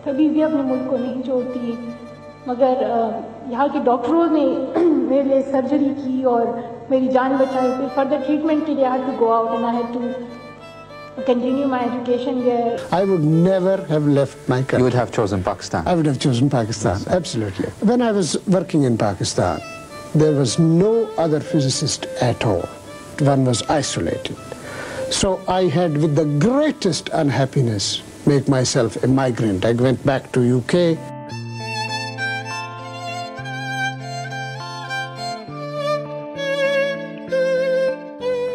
کبھی بھی اپنے ملک کو نہیں چھوڑتی، مگر یہاں کے ڈاکٹروں نے میرے لیے سرجری کی اور میری جان بچائی. پھر فردر ٹریٹمنٹ کے لیے I had to go out and I had to continue my education there. I would never have left my country. You would have chosen Pakistan. I would have chosen Pakistan, Yes, absolutely. When I was working in Pakistan, there was no other physicist at all. One was isolated. So I had, with the greatest unhappiness, make myself a migrant. I went back to UK.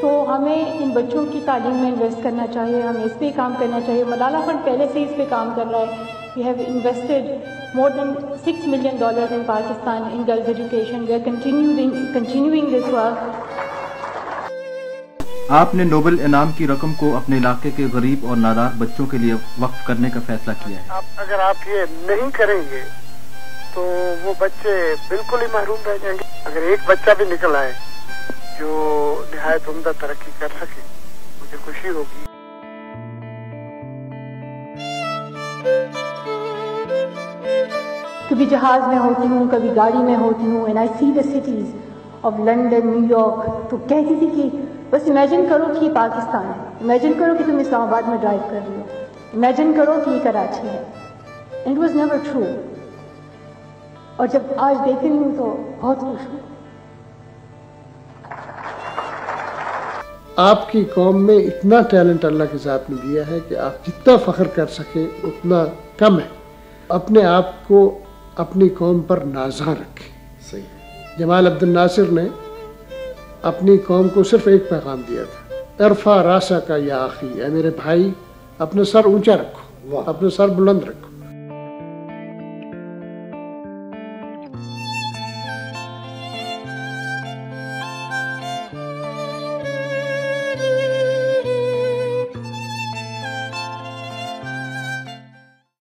تو ہمیں ان بچوں کی تعلیم میں invest کرنا چاہیے، ہمیں اس پہ کام کرنا چاہیے. ملالہ فنڈ پہلے سے اس پہ کام کر رہا ہے. We have invested more than $6 million in Pakistan in girls' education. We are continuing this work. آپ نے نوبل انعام کی رقم کو اپنے علاقے کے غریب اور نادار بچوں کے لیے وقف کرنے کا فیصلہ کیا ہے. اگر آپ یہ نہیں کریں گے تو وہ بچے بالکل ہی محروم رہ جائیں گے. اگر ایک بچہ بھی نکل آئے جو نہایت عمدہ ترقی کر سکے مجھے خوشی ہوگی. کبھی جہاز میں ہوتی ہوں، کبھی گاڑی میں ہوتی ہوں، and I see the cities of London, New York. تو کہتی تھی کہ بس امیجن کرو کہ یہ پاکستان ہے، امیجن کرو کہ تم اسلام آباد میں ڈرائیو کر رہی ہو، امیجن کرو کہ یہ کراچی ہے. And it was never true. اور جب آج دیکھ رہی ہوں تو بہت خوش ہوں. آپ کی قوم میں اتنا ٹیلنٹ اللہ کے ذات نے دیا ہے کہ آپ جتنا فخر کر سکیں اتنا کم ہے. اپنے آپ کو اپنی قوم پر نازاں رکھیں. صحیح. جمال عبد الناصر نے اپنی قوم کو صرف ایک پیغام دیا تھا، ارفع راسک یا اخی، اے میرے بھائی اپنا سر اونچا رکھو، اپنا سر بلند رکھو.